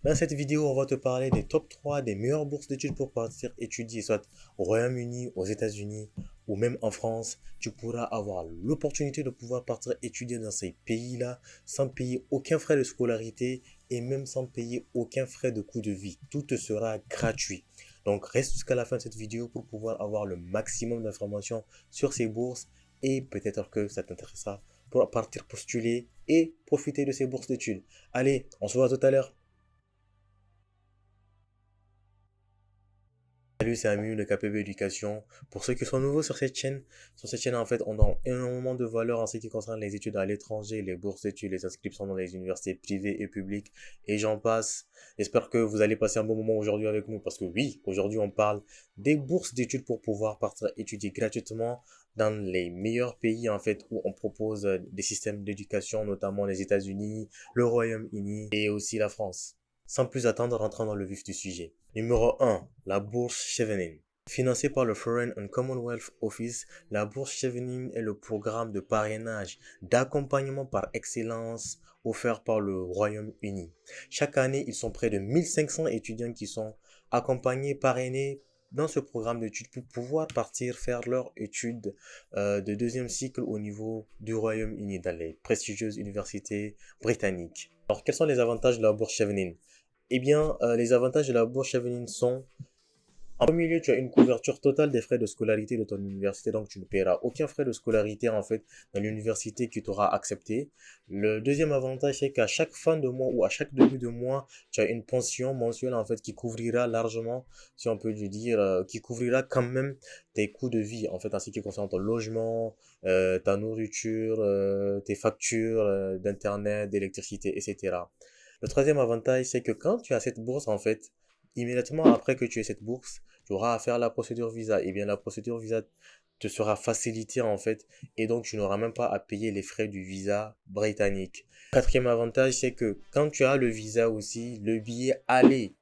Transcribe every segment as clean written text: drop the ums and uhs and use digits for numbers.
Dans cette vidéo, on va te parler des top 3 des meilleures bourses d'études pour partir étudier, soit au Royaume-Uni, aux États-Unis ou même en France. Tu pourras avoir l'opportunité de pouvoir partir étudier dans ces pays-là sans payer aucun frais de scolarité et même sans payer aucun frais de coût de vie. Tout te sera gratuit. Donc reste jusqu'à la fin de cette vidéo pour pouvoir avoir le maximum d'informations sur ces bourses et peut-être que ça t'intéressera pour partir postuler et profiter de ces bourses d'études. Allez, on se voit tout à l'heure. Salut, c'est Amu, le KPB Éducation. Pour ceux qui sont nouveaux sur cette chaîne, en fait, on a énormément de valeur en ce qui concerne les études à l'étranger, les bourses d'études, les inscriptions dans les universités privées et publiques, et j'en passe. J'espère que vous allez passer un bon moment aujourd'hui avec nous, parce que oui, aujourd'hui, on parle des bourses d'études pour pouvoir partir étudier gratuitement dans les meilleurs pays, en fait, où on propose des systèmes d'éducation, notamment les États-Unis, le Royaume-Uni et aussi la France. Sans plus attendre, rentrons dans le vif du sujet. Numéro 1. La bourse Chevening. Financée par le Foreign and Commonwealth Office, la bourse Chevening est le programme de parrainage d'accompagnement par excellence offert par le Royaume-Uni. Chaque année, ils sont près de 1500 étudiants qui sont accompagnés, parrainés dans ce programme d'études pour pouvoir partir faire leur étude de deuxième cycle au niveau du Royaume-Uni dans les prestigieuses universités britanniques. Alors, quels sont les avantages de la bourse Chevening? Eh bien, les avantages de la bourse Chevening sont, en premier lieu, tu as une couverture totale des frais de scolarité de ton université, donc tu ne paieras aucun frais de scolarité en fait dans l'université qui t'aura accepté. Le deuxième avantage, c'est qu'à chaque fin de mois ou à chaque début de mois, tu as une pension mensuelle en fait qui couvrira largement, si on peut lui dire, qui couvrira quand même tes coûts de vie en fait en ce qui concerne ton logement, ta nourriture, tes factures d'internet, d'électricité, etc. Le troisième avantage, c'est que quand tu as cette bourse, en fait, immédiatement après que tu aies cette bourse, tu auras à faire la procédure visa. Et bien, la procédure visa te sera facilitée, en fait, et donc tu n'auras même pas à payer les frais du visa britannique. Quatrième avantage, c'est que quand tu as le visa aussi, le billet aller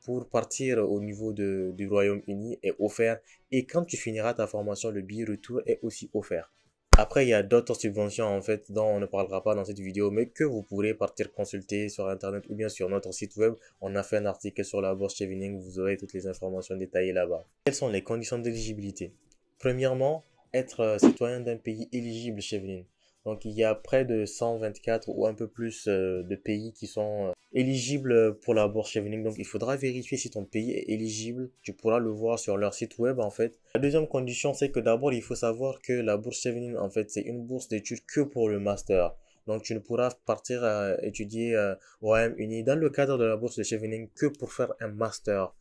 pour partir au niveau du Royaume-Uni est offert. Et quand tu finiras ta formation, le billet retour est aussi offert. Après, il y a d'autres subventions en fait dont on ne parlera pas dans cette vidéo, mais que vous pourrez partir consulter sur internet ou bien sur notre site web. On a fait un article sur la bourse Chevening, vous aurez toutes les informations détaillées là-bas. Quelles sont les conditions d'éligibilité? Premièrement, être citoyen d'un pays éligible Chevening. Donc il y a près de 124 ou un peu plus de pays qui sont éligibles pour la bourse Chevening. Donc il faudra vérifier si ton pays est éligible. Tu pourras le voir sur leur site web en fait. La deuxième condition, c'est que d'abord il faut savoir que la bourse Chevening en fait c'est une bourse d'études que pour le master. Donc tu ne pourras partir étudier au Royaume-Uni dans le cadre de la bourse de Chevening que pour faire un master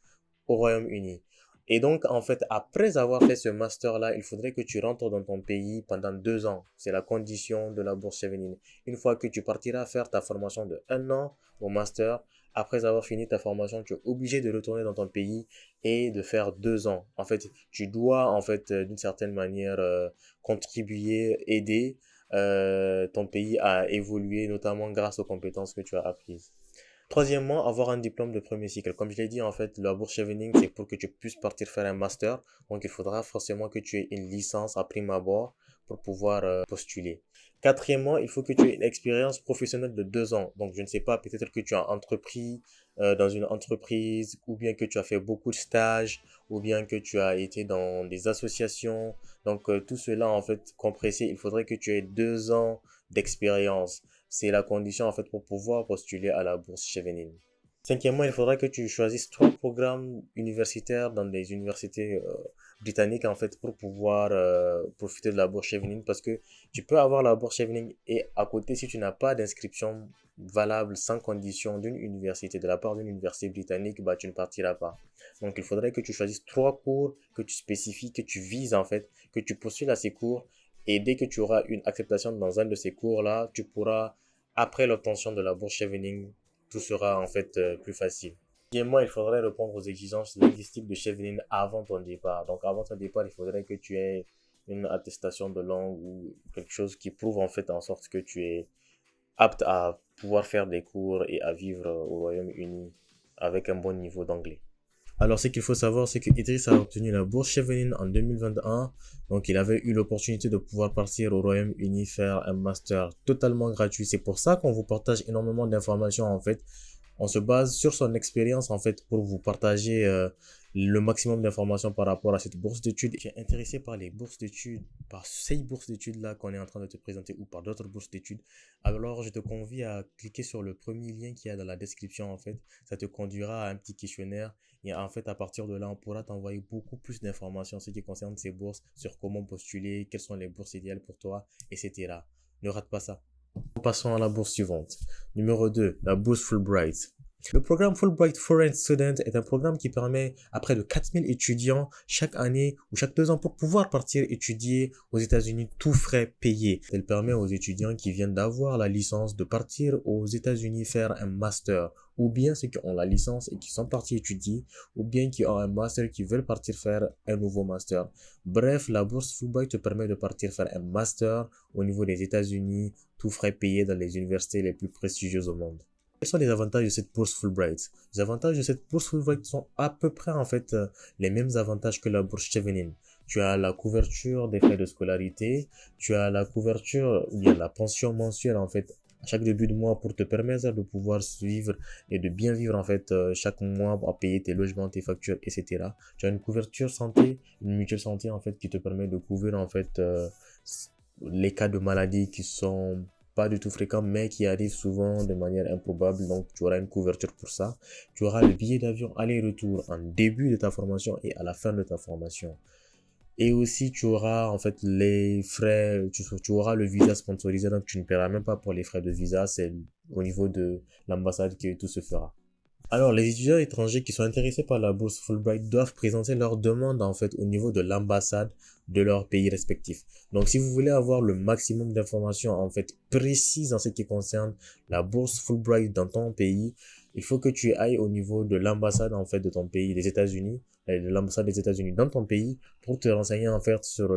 au Royaume-Uni. Et donc, en fait, après avoir fait ce master-là, il faudrait que tu rentres dans ton pays pendant 2 ans. C'est la condition de la bourse Chevening. Une fois que tu partiras faire ta formation de 1 an au master, après avoir fini ta formation, tu es obligé de retourner dans ton pays et de faire 2 ans. En fait, tu dois, en fait, d'une certaine manière, contribuer, aider ton pays à évoluer, notamment grâce aux compétences que tu as apprises. Troisièmement, avoir un diplôme de premier cycle. Comme je l'ai dit, en fait, la bourse Chevening, c'est pour que tu puisses partir faire un master. Donc, il faudra forcément que tu aies une licence à prime abord pour pouvoir postuler. Quatrièmement, il faut que tu aies une expérience professionnelle de 2 ans. Donc, je ne sais pas, peut-être que tu as entrepris dans une entreprise, ou bien que tu as fait beaucoup de stages, ou bien que tu as été dans des associations. Donc, tout cela, en fait, compressé, il faudrait que tu aies 2 ans d'expérience. C'est la condition en fait pour pouvoir postuler à la bourse Chevening. Cinquièmement, il faudra que tu choisisses 3 programmes universitaires dans des universités britanniques en fait pour pouvoir profiter de la bourse Chevening parce que tu peux avoir la bourse Chevening et à côté si tu n'as pas d'inscription valable sans condition d'une université de la part d'une université britannique, bah tu ne partiras pas. Donc il faudrait que tu choisisses 3 cours que tu spécifies, que tu vises en fait, que tu postules à ces cours et dès que tu auras une acceptation dans un de ces cours-là, tu pourras après l'obtention de la bourse Chevening, tout sera en fait plus facile. Deuxièmement, il faudrait répondre aux exigences linguistiques de Chevening avant ton départ. Donc avant ton départ, il faudrait que tu aies une attestation de langue ou quelque chose qui prouve en fait en sorte que tu es apte à pouvoir faire des cours et à vivre au Royaume-Uni avec un bon niveau d'anglais. Alors, ce qu'il faut savoir, c'est que Idriss a obtenu la bourse Chevening en 2021. Donc, il avait eu l'opportunité de pouvoir partir au Royaume-Uni faire un master totalement gratuit. C'est pour ça qu'on vous partage énormément d'informations, en fait, On se base sur son expérience en fait pour vous partager le maximum d'informations par rapport à cette bourse d'études. Tu es intéressé par les bourses d'études, par ces bourses d'études là qu'on est en train de te présenter ou par d'autres bourses d'études, alors je te convie à cliquer sur le premier lien qu'il y a dans la description en fait. Ça te conduira à un petit questionnaire et en fait à partir de là on pourra t'envoyer beaucoup plus d'informations en ce qui concerne ces bourses, sur comment postuler, quelles sont les bourses idéales pour toi, etc. Ne rate pas ça. Passons à la bourse suivante. Numéro 2, la bourse Fulbright. Le programme Fulbright Foreign Student est un programme qui permet à près de 4000 étudiants chaque année ou chaque 2 ans pour pouvoir partir étudier aux États-Unis, tout frais payés. Elle permet aux étudiants qui viennent d'avoir la licence de partir aux États-Unis faire un master, ou bien ceux qui ont la licence et qui sont partis étudier, ou bien qui ont un master qui veulent partir faire un nouveau master. Bref, la bourse Fulbright te permet de partir faire un master au niveau des États-Unis, tout frais payés dans les universités les plus prestigieuses au monde. Quels sont les avantages de cette bourse Fulbright? Les avantages de cette bourse Fulbright sont à peu près en fait les mêmes avantages que la bourse Chevening. Tu as la couverture des frais de scolarité, tu as la couverture ou bien la pension mensuelle en fait à chaque début de mois pour te permettre de pouvoir suivre et de bien vivre en fait chaque mois à payer tes logements, tes factures, etc. Tu as une couverture santé, une mutuelle santé en fait qui te permet de couvrir en fait les cas de maladie qui sont pas du tout fréquents, mais qui arrivent souvent de manière improbable. Donc, tu auras une couverture pour ça. Tu auras le billet d'avion aller-retour en début de ta formation et à la fin de ta formation. Et aussi, tu auras en fait les frais, tu auras le visa sponsorisé, donc tu ne paieras même pas pour les frais de visa. C'est au niveau de l'ambassade que tout se fera. Alors, les étudiants étrangers qui sont intéressés par la bourse Fulbright doivent présenter leur demande en fait au niveau de l'ambassade de leur pays respectif. Donc, si vous voulez avoir le maximum d'informations en fait précises en ce qui concerne la bourse Fulbright dans ton pays, il faut que tu ailles au niveau de l'ambassade en fait de ton pays, des États-Unis, de l'ambassade des États-Unis dans ton pays pour te renseigner en fait sur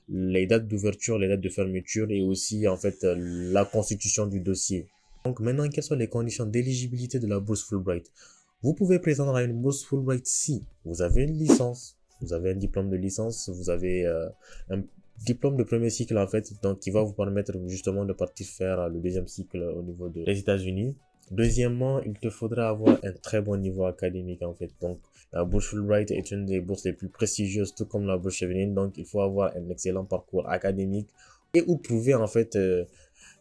les dates d'ouverture, les dates de fermeture et aussi en fait la constitution du dossier. Donc maintenant, quelles sont les conditions d'éligibilité de la bourse Fulbright? Vous pouvez prétendre à une bourse Fulbright si vous avez une licence, vous avez un diplôme de licence, vous avez un diplôme de premier cycle en fait, donc qui va vous permettre justement de partir faire le deuxième cycle au niveau des États-Unis. Deuxièmement, il te faudra avoir un très bon niveau académique en fait. Donc la bourse Fulbright est une des bourses les plus prestigieuses, tout comme la bourse Chevening. Donc il faut avoir un excellent parcours académique et ou prouver en fait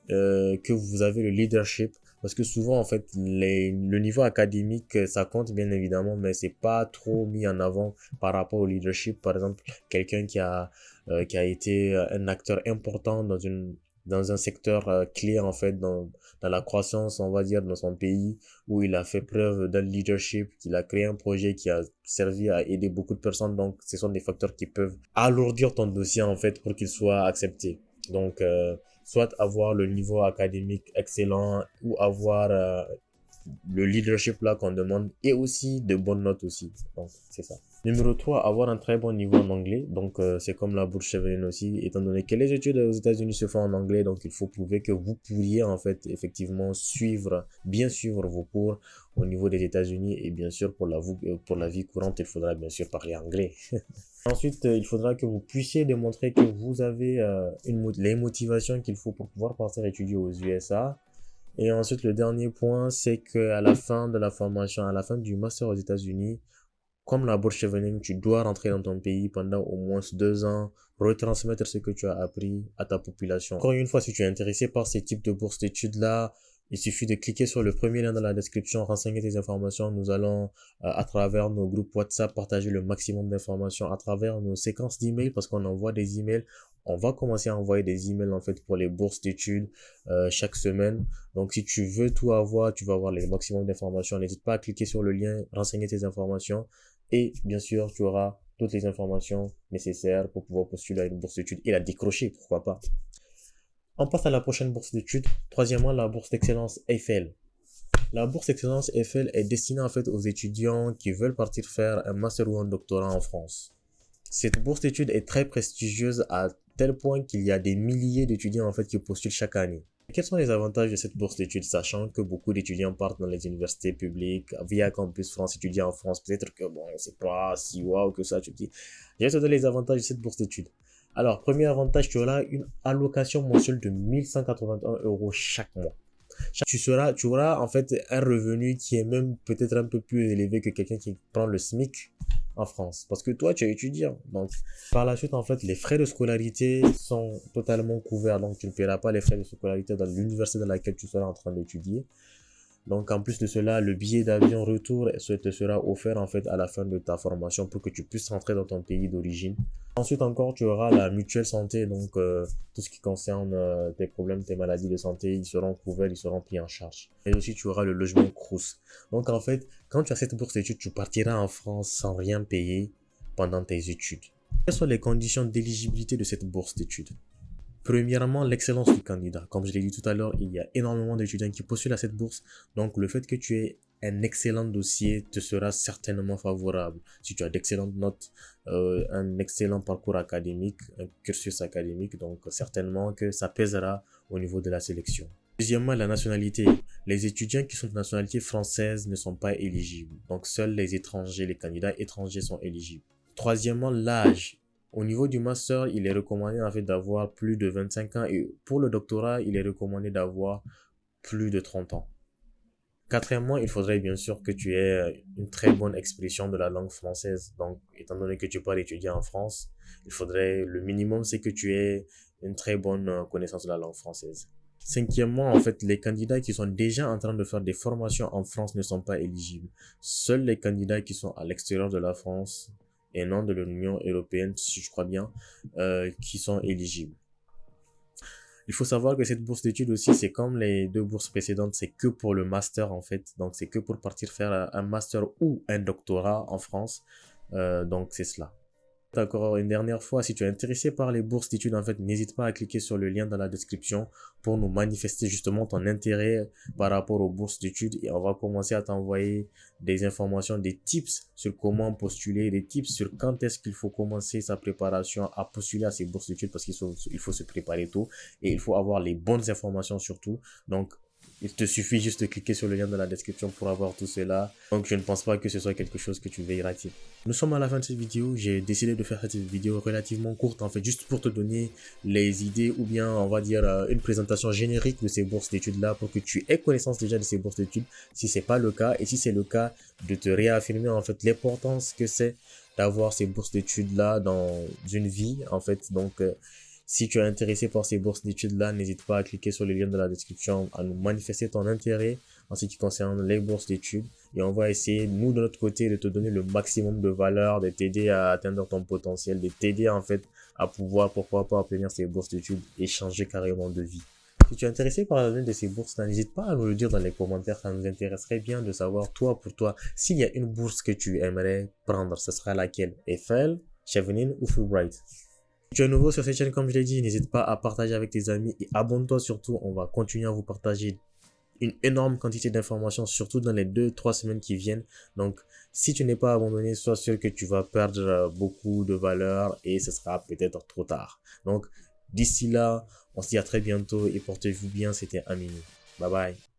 que vous avez le leadership, parce que souvent en fait le niveau académique ça compte bien évidemment, mais c'est pas trop mis en avant par rapport au leadership. Par exemple, quelqu'un qui a été un acteur important dans un secteur clé en fait dans la croissance, on va dire, dans son pays, où il a fait preuve d'un leadership, qu'il a créé un projet qui a servi à aider beaucoup de personnes. Donc ce sont des facteurs qui peuvent alourdir ton dossier en fait pour qu'il soit accepté. Donc soit avoir le niveau académique excellent ou avoir le leadership là qu'on demande et aussi de bonnes notes aussi. Donc c'est ça. Numéro 3, avoir un très bon niveau en anglais. Donc c'est comme la bourse Chevening aussi, étant donné que les études aux États-Unis se font en anglais, donc il faut prouver que vous pourriez en fait effectivement bien suivre vos cours au niveau des États-Unis, et bien sûr pour la vie courante, il faudra bien sûr parler anglais. Ensuite, il faudra que vous puissiez démontrer que vous avez les motivations qu'il faut pour pouvoir partir étudier aux USA. Et ensuite, le dernier point, c'est qu'à la fin de la formation, à la fin du master aux États-Unis, comme la bourse Chevening, tu dois rentrer dans ton pays pendant au moins 2 ans, retransmettre ce que tu as appris à ta population. Encore une fois, si tu es intéressé par ces types de bourses d'études-là, il suffit de cliquer sur le premier lien dans la description, renseigner tes informations. Nous allons, à travers nos groupes WhatsApp, partager le maximum d'informations à travers nos séquences d'emails, parce qu'on envoie des emails. On va commencer à envoyer des emails en fait pour les bourses d'études chaque semaine. Donc si tu veux tout avoir, tu vas avoir le maximum d'informations. N'hésite pas à cliquer sur le lien, renseigner tes informations. Et bien sûr, tu auras toutes les informations nécessaires pour pouvoir postuler à une bourse d'études et la décrocher, pourquoi pas. On passe à la prochaine bourse d'études. Troisièmement, la bourse d'excellence Eiffel. La bourse d'excellence Eiffel est destinée en fait aux étudiants qui veulent partir faire un master ou un doctorat en France. Cette bourse d'études est très prestigieuse à tel point qu'il y a des milliers d'étudiants en fait qui postulent chaque année. Quels sont les avantages de cette bourse d'études, sachant que beaucoup d'étudiants partent dans les universités publiques via Campus France, étudier en France? Peut-être que bon, c'est pas si waouh que ça, tu te dis. Je vais te donner les avantages de cette bourse d'études. Alors, premier avantage, tu auras une allocation mensuelle de 1181 € chaque mois. Tu auras en fait un revenu qui est même peut-être un peu plus élevé que quelqu'un qui prend le SMIC en France. Parce que toi, tu es étudiant. Donc, par la suite, en fait, les frais de scolarité sont totalement couverts. Donc, tu ne paieras pas les frais de scolarité dans l'université dans laquelle tu seras en train d'étudier. Donc, en plus de cela, le billet d'avion retour te sera offert en fait à la fin de ta formation pour que tu puisses rentrer dans ton pays d'origine. Ensuite encore, tu auras la mutuelle santé, donc tout ce qui concerne tes problèmes, tes maladies de santé, ils seront couverts, ils seront pris en charge. Et aussi, tu auras le logement Crous. Donc, en fait, quand tu as cette bourse d'études, tu partiras en France sans rien payer pendant tes études. Quelles sont les conditions d'éligibilité de cette bourse d'études? Premièrement, l'excellence du candidat. Comme je l'ai dit tout à l'heure, il y a énormément d'étudiants qui postulent à cette bourse. Donc, le fait que tu aies un excellent dossier te sera certainement favorable. Si tu as d'excellentes notes, un excellent parcours académique, un cursus académique, donc certainement que ça pèsera au niveau de la sélection. Deuxièmement, la nationalité. Les étudiants qui sont de nationalité française ne sont pas éligibles. Donc, seuls les étrangers, les candidats étrangers sont éligibles. Troisièmement, l'âge. Au niveau du master, il est recommandé en fait d'avoir plus de 25 ans et pour le doctorat, il est recommandé d'avoir plus de 30 ans. Quatrièmement, il faudrait bien sûr que tu aies une très bonne expression de la langue française. Donc, étant donné que tu pars étudier en France, le minimum, c'est que tu aies une très bonne connaissance de la langue française. Cinquièmement, en fait, les candidats qui sont déjà en train de faire des formations en France ne sont pas éligibles. Seuls les candidats qui sont à l'extérieur de la France et non de l'Union européenne, si je crois bien, qui sont éligibles. Il faut savoir que cette bourse d'études aussi, c'est comme les deux bourses précédentes, c'est que pour le master en fait. Donc c'est que pour partir faire un master ou un doctorat en France. Donc c'est cela. Encore une dernière fois, si tu es intéressé par les bourses d'études, en fait, n'hésite pas à cliquer sur le lien dans la description pour nous manifester justement ton intérêt par rapport aux bourses d'études et on va commencer à t'envoyer des informations, des tips sur comment postuler, des tips sur quand est-ce qu'il faut commencer sa préparation à postuler à ces bourses d'études parce qu'il faut se préparer tôt et il faut avoir les bonnes informations surtout. Donc, il te suffit juste de cliquer sur le lien dans la description pour avoir tout cela. Donc, je ne pense pas que ce soit quelque chose que tu veuilles rater. Nous sommes à la fin de cette vidéo. J'ai décidé de faire cette vidéo relativement courte, en fait, juste pour te donner les idées ou bien, on va dire, une présentation générique de ces bourses d'études-là pour que tu aies connaissance déjà de ces bourses d'études, si c'est pas le cas. Et si c'est le cas, de te réaffirmer, en fait, l'importance que c'est d'avoir ces bourses d'études-là dans une vie, en fait. Donc, si tu es intéressé par ces bourses d'études-là, n'hésite pas à cliquer sur le lien de la description, à nous manifester ton intérêt en ce qui concerne les bourses d'études. Et on va essayer, nous, de notre côté, de te donner le maximum de valeur, de t'aider à atteindre ton potentiel, de t'aider, en fait, à pouvoir, pourquoi pas, obtenir ces bourses d'études et changer carrément de vie. Si tu es intéressé par l'une de ces bourses, n'hésite pas à nous le dire dans les commentaires. Ça nous intéresserait bien de savoir, toi, pour toi, s'il y a une bourse que tu aimerais prendre, ce sera laquelle? Eiffel, Chevening ou Fulbright? Si tu es nouveau sur cette chaîne, comme je l'ai dit, n'hésite pas à partager avec tes amis et abonne-toi surtout. On va continuer à vous partager une énorme quantité d'informations, surtout dans les 2-3 semaines qui viennent. Donc, si tu n'es pas abonné, sois sûr que tu vas perdre beaucoup de valeur et ce sera peut-être trop tard. Donc, d'ici là, on se dit à très bientôt et portez-vous bien. C'était Aminu. Bye bye.